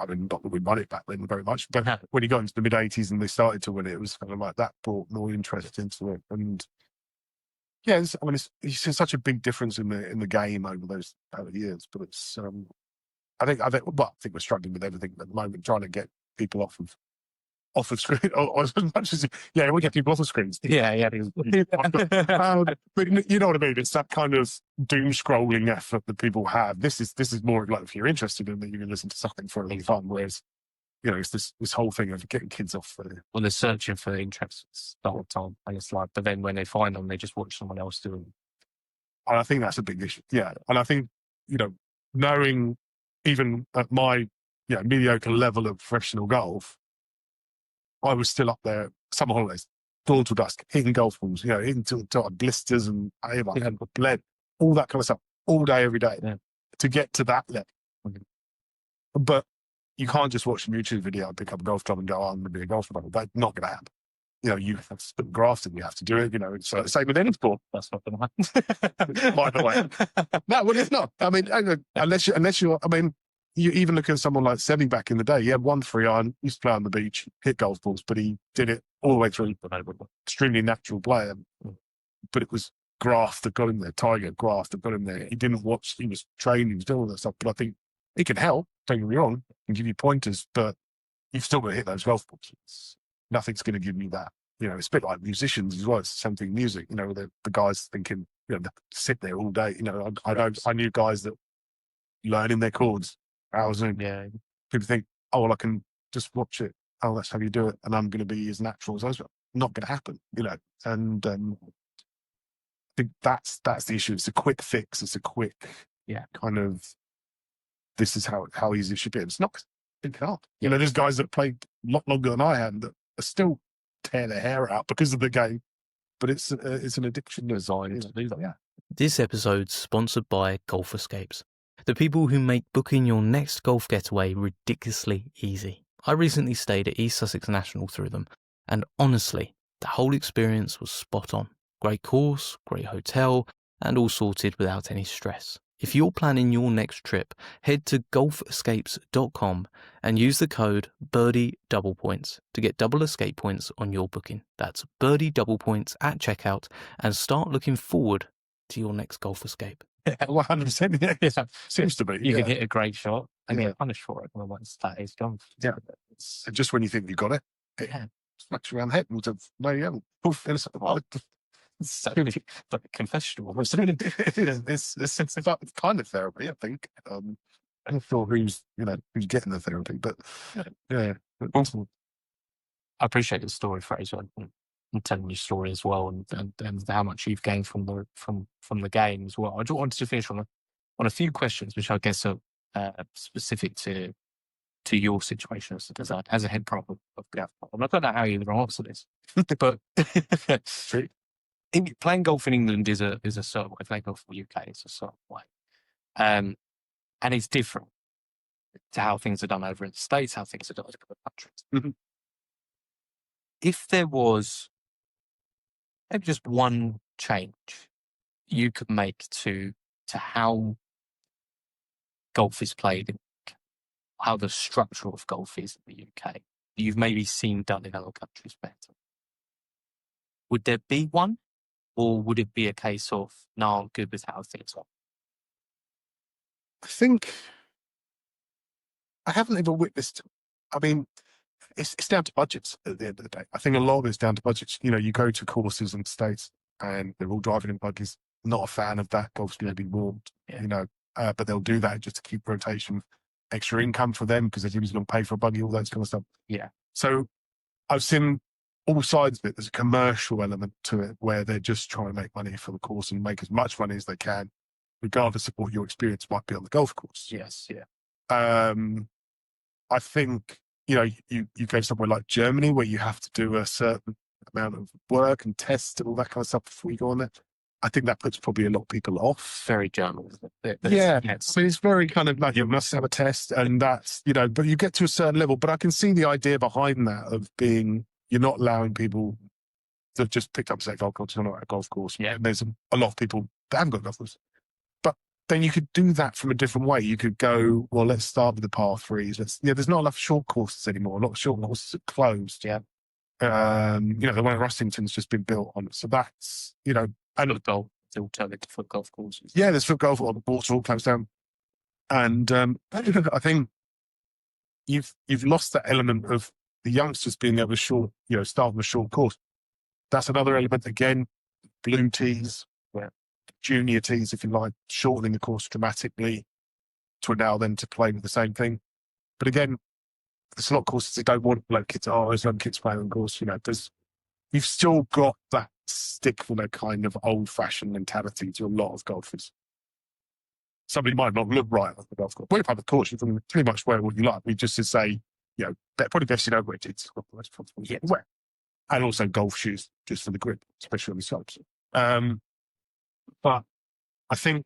mean, not that we won it back then very much, but when you got into the mid '80s and they started to win it, it was kind of like that brought more interest into it. And yeah, it's such a big difference in the game over those years. But it's, I think we're struggling with everything at the moment, trying to get people off of screen, or as much as we get people off of screens. Yeah. But you know what I mean? It's that kind of doom scrolling effort that people have. This is more like if you're interested in it, you can listen to something for a long time. Whereas, it's this whole thing of getting kids off. Well, they're searching for interest the whole time, and it's like, but then when they find them, they just watch someone else do them. And I think that's a big issue. Yeah, and I think knowing even at my mediocre level of professional golf, I was still up there summer holidays, dawn till dusk, hitting golf balls, hitting till blisters and bled, all that kind of stuff, all day, every day, to get to that level. But you can't just watch a YouTube video and pick up a golf club and go, I'm going to be a golfer. That's not going to happen. You have to put graft and you have to do it. So same with any sport. That's not going to happen. By the way. No, well, it's not. I mean, unless you're, you even look at someone like Semi back in the day. He had 1 3-iron, used to play on the beach, hit golf balls, but he did it all the way through. Extremely natural player. But it was graft that got him there, Tiger graft that got him there. He didn't watch, he was training, he was doing all that stuff. But I think it can help, don't get me wrong, and give you pointers, but you've still got to hit those golf balls. Nothing's going to give you that. It's a bit like musicians as well. It's the same thing, music. The guys thinking, they sit there all day. I knew guys that learning their chords hours in. Yeah. People think, oh, well, I can just watch it. Oh, that's how you do it. And I'm going to be as natural as those. Not going to happen, And I think that's the issue. It's a quick fix. It's a quick, kind of, this is how easy it should be. It's not. It can't. There's guys that played a lot longer than I had that are still tear their hair out because of the game. But it's an addiction designed to do that. Yeah. This episode's sponsored by Golf Escapes, the people who make booking your next golf getaway ridiculously easy. I recently stayed at East Sussex National through them, and honestly, the whole experience was spot on. Great course, great hotel, and all sorted without any stress. If you're planning your next trip, head to golfescapes.com and use the code BirDie Double Points to get double escape points on your booking. That's BirDie Double Points at checkout, and start looking forward to your next golf escape. Yeah, 100%. Yeah. Seems to be. You can hit a great shot and get punished for it. Well, that is gone. Yeah. And just when you think you got it, smacks you around the head and says, no, you haven't. Poof, It's so like a confessional almost. It's kind of therapy, I think. I'm not sure who's getting the therapy, but yeah. I appreciate the story, Fraser, and telling your story as well, and how much you've gained from the game as well. I just wanted to finish on a few questions, which I guess are specific to your situation as a head pro of golf. I don't know how you're going to answer this, but playing golf in England is a certain way. Playing golf in the UK is a certain way, and it's different to how things are done over in the States, how things are done in other countries. Mm-hmm. If there was maybe just one change you could make to how golf is played, how the structure of golf is in the UK, that you've maybe seen done in other countries better, would there be one? Or would it be a case of, no, I'm good with how things are? I think I haven't ever witnessed. I mean, it's down to budgets at the end of the day. I think a lot of it's down to budgets. You go to courses in the States and they're all driving in buggies. Not a fan of that. Golf's going to be warmed, but they'll do that just to keep rotation, extra income for them because they're usually going to pay for a buggy, all that kind of stuff. Yeah. So I've seen all sides of it. There's a commercial element to it where they're just trying to make money for the course and make as much money as they can, regardless of what your experience might be on the golf course. Yes, yeah. I think, you go somewhere like Germany where you have to do a certain amount of work and tests and all that kind of stuff before you go on there. I think that puts probably a lot of people off. Very German, isn't it? Yeah. So it's very kind of like you must have a test and that's, but you get to a certain level. But I can see the idea behind that of being, you're not allowing people that have just picked up, say, golf course, not a golf course. Yeah. And there's a lot of people that haven't got golf course. But then you could do that from a different way. You could go, well, let's start with the par threes. There's not enough short courses anymore. A lot of short courses are closed. Yeah. The one at Rustington's just been built on it. So that's, and golf, the alternative for golf courses. Yeah, there's foot golf on the water all closed down. And I think you've lost that element of the youngsters being able to start on a short course. That's another element again. Blue tees, junior tees, if you like, shortening the course dramatically to allow them to play with the same thing. But again, there's a lot of courses that don't want kids. There's no kids playing on course. You've still got that stick for that kind of old-fashioned mentality to a lot of golfers. Somebody might not look right on the golf course. We're part of the course. You can pretty much wear what you like. We just to say, probably best where it's wear. And also golf shoes, just for the grip, especially on the slopes. But I think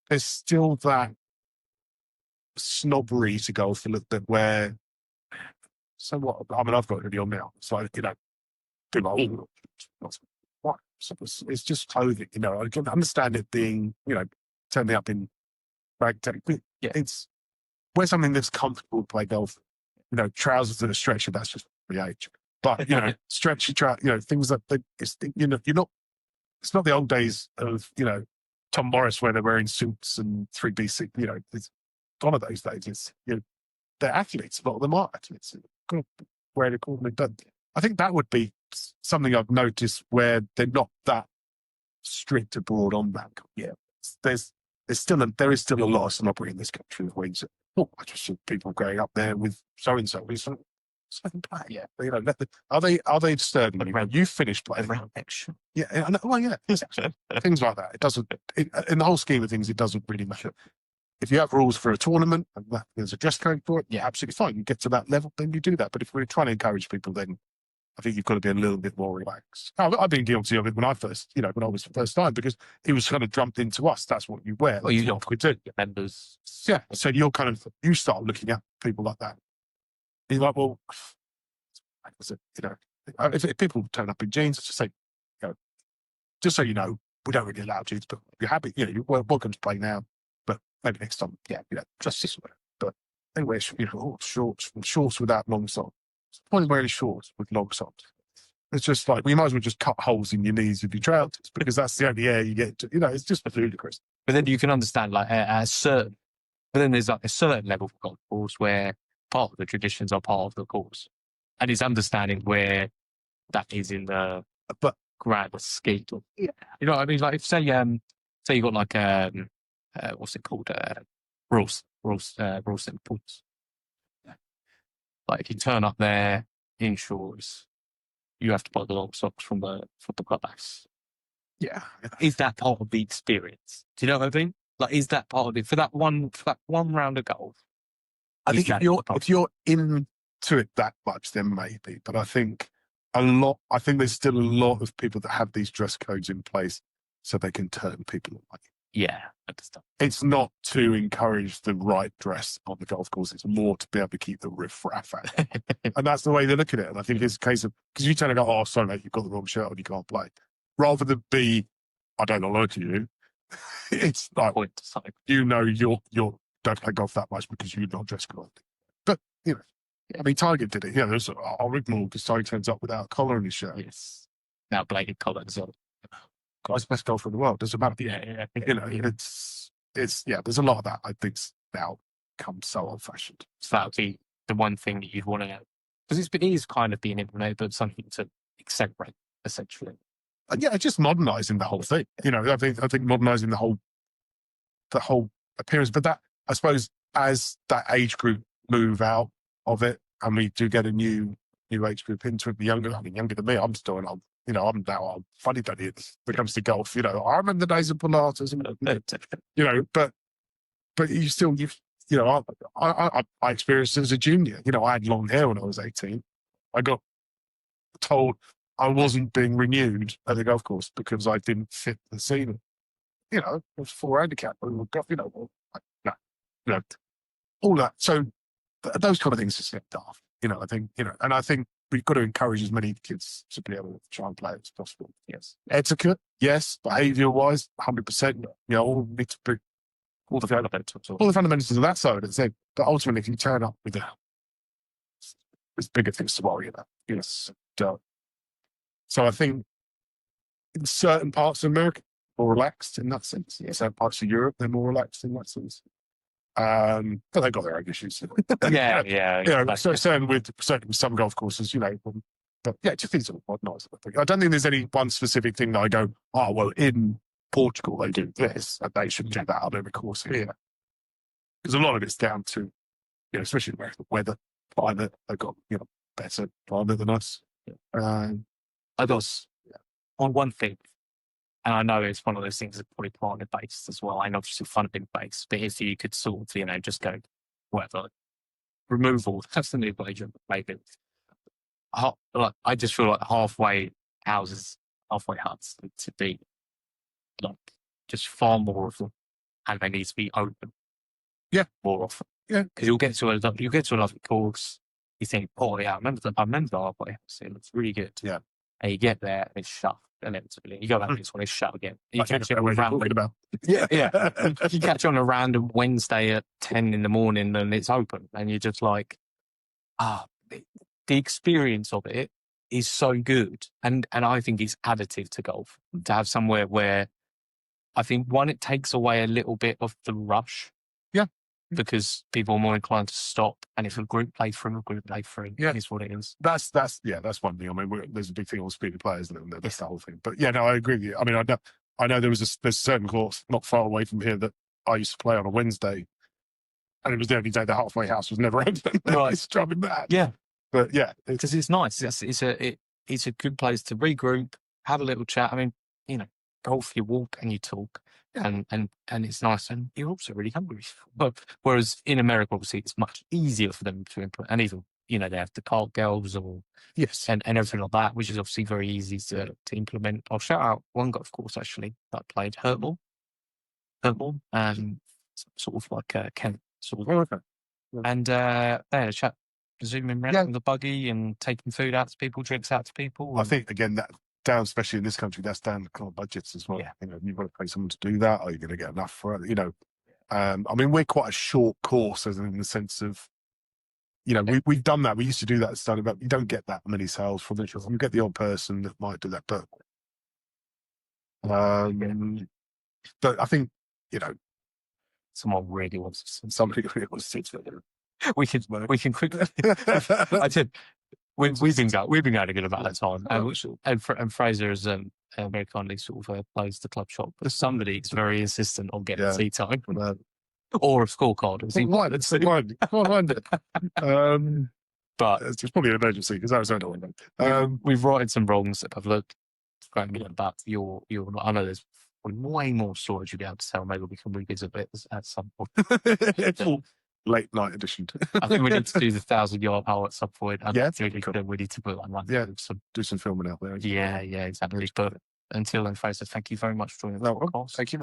there's still that snobbery to golf a little bit where, so what? I mean, I've got it on now. So, do what? So it's just clothing, I can understand it being, turning up in ragtag. It's wear something that's comfortable to play golf. Trousers that are stretchy, that's just the age. But, stretchy things that you're not, it's not the old days of, Tom Morris where they're wearing suits and 3BC, it's gone of those days. It's, they're athletes, a lot of them are athletes. Where they call them. But I think that would be something I've noticed where they're not that strict abroad on that. Yeah. There is still a lot of snobbery in this country of ways. I just see people going up there with so-and-so. Play. Yeah. Are they disturbing you? You finished playing. Around action. Yeah. Well, yeah. Things like that. It doesn't, in the whole scheme of things, it doesn't really matter. If you have rules for a tournament and there's a dress code for it, yeah, absolutely fine. You get to that level, then you do that. But if we're trying to encourage people, then I think you've got to be a little bit more relaxed. I've been guilty of it when I was the first time, because it was kind of drummed into us. That's what you wear. Well, you That's what we do. members. Yeah. So you start looking at people like that. You're like, well, if people turn up in jeans, just say, just so you know, we don't really allow jeans, but you're happy, you're welcome to play now, but maybe next time, just this way. But anyway, shorts without long socks. What's the point of wearing shorts with long socks? It's just like, we might as well just cut holes in your knees with your trousers, because that's the only air you get to, it's just ludicrous. But then you can understand, like, but then there's like a certain level of golf course where part of the traditions are part of the course. And it's understanding where that is in the grand scheme. Yeah. You know what I mean? Like, if say you got like what's it called? Rules and points. Like, if you turn up there in shorts, you have to buy the long socks from the clubhouse. Yeah. Is that part of the experience? Do you know what I mean? Like, is that part of it for that one round of golf? I think if you're into it that much, then maybe. But I think there's still a lot of people that have these dress codes in place so they can turn people away. Yeah, I understand. It's not to encourage the right dress on the golf course. It's more to be able to keep the riff-raff out. And that's the way they look at it. And I think it's a case of, because you turn and go, oh, sorry, mate, you've got the wrong shirt on, you can't play. Rather than be, I don't like you. It's like, you don't play golf that much because you're not dressed correctly. But, I mean, Tiger did it. I'll Rigmore because Tiger turns up without a collar on his shirt. Yes. Now blatant collar as well. Guy's best golfer in the world. Doesn't matter. Yeah. It's there's a lot of that. I think now comes so old fashioned. So that would be the one thing that you'd want to know. Because it is kind of being implemented, but something to accelerate, essentially. Just modernising the whole thing. I think modernising the whole appearance. But that, I suppose, as that age group move out of it, and we do get a new age group into it, younger than me, I'm still I'm now funny that when it comes to golf. I remember the days of Pilates, but you still, I experienced it as a junior. I had long hair when I was 18. I got told I wasn't being renewed at the golf course because I didn't fit the ceiling. It was 4 handicap. All that. So those kind of things just get daft. I think, and I think we've got to encourage as many kids to be able to try and play as possible. Yes. Etiquette, yes. Behaviour-wise, 100%. All need to be all the fundamentals of that side of the thing. But ultimately, if you turn up with there's bigger things to worry about. Yes. So I think in certain parts of America, more relaxed in that sense. Yeah. Certain parts of Europe, they're more relaxed in that sense. But they've got their own issues. Yeah. So certainly with some golf courses, but it just needs to modernise. I don't think there's any one specific thing that I go, oh, well, in Portugal they do this, and they should do that on every course here. Because a lot of it's down to, especially in America, weather, climate. They've got, better climate than us. I was on one thing, and I know it's one of those things that's probably partner-based as well, and obviously funding-based, but if you could sort of, just go, whatever, removal, that's the new version, maybe. I just feel like halfway huts to be, just far more of them, and they need to be open. Yeah. More often. Yeah. Because you'll get to a lovely course, you think, oh yeah, I remember the halfway house, it looks really good. Yeah. And you get there, and it's shut. Inevitably, you go back this one, it's shut again. You catch it on about. Yeah. You catch on a random Wednesday at 10 in the morning, and it's open, and you're just like, the experience of it is so good, and I think it's additive to golf to have somewhere where I think one, it takes away a little bit of the rush. Yeah. Because people are more inclined to stop, and if a group play through, is what it is. That's one thing. I mean, there's a big thing on speed players, and that's the whole thing. But I agree with you. I mean, I know there's a certain course not far away from here that I used to play on a Wednesday, and it was the only day the halfway house was never open. Right. It's driving mad. Yeah, but because it's nice. It's a good place to regroup, have a little chat. I mean, golf, you walk and you talk. And it's nice, and you're also really hungry. But whereas in America, obviously, it's much easier for them to implement, and even you know, they have the cart girls or Yes. and everything like that, which is obviously very easy to implement. I'll shout out one golf course actually that I played, Hurtmore, sort of like Kent sort of. Oh, okay. And they had a chat, zooming around with the buggy and taking food out to people, drinks out to people. I think again that down, especially in this country, that's down to club budgets as well. Yeah. You know, you've got to pay someone to do that. Are you going to get enough for it? You know, I mean, we're quite a short course, as in the sense of, you know, we've done that. We used to do that at starting, but you don't get that many sales from it. You get the odd person that might do that, but I think, you know, someone really wants to. somebody really wants to sit there. We can quickly. I did. We've been going a good amount of time, and Fraser has very kindly sort of closed the club shop. But somebody is very insistent on getting tea time or a scorecard. But It's probably an emergency because that was only we've righted some wrongs that I've looked about your. I know there's way more stories you'll be able to tell. Maybe we can revisit it at some point. Late night edition. I think we need to do the 1,000-yard hole at some point. We need to put one. Yeah, do some filming out there. Yeah, exactly. But until then, Fraser, thank you very much for joining the podcast. Thank you.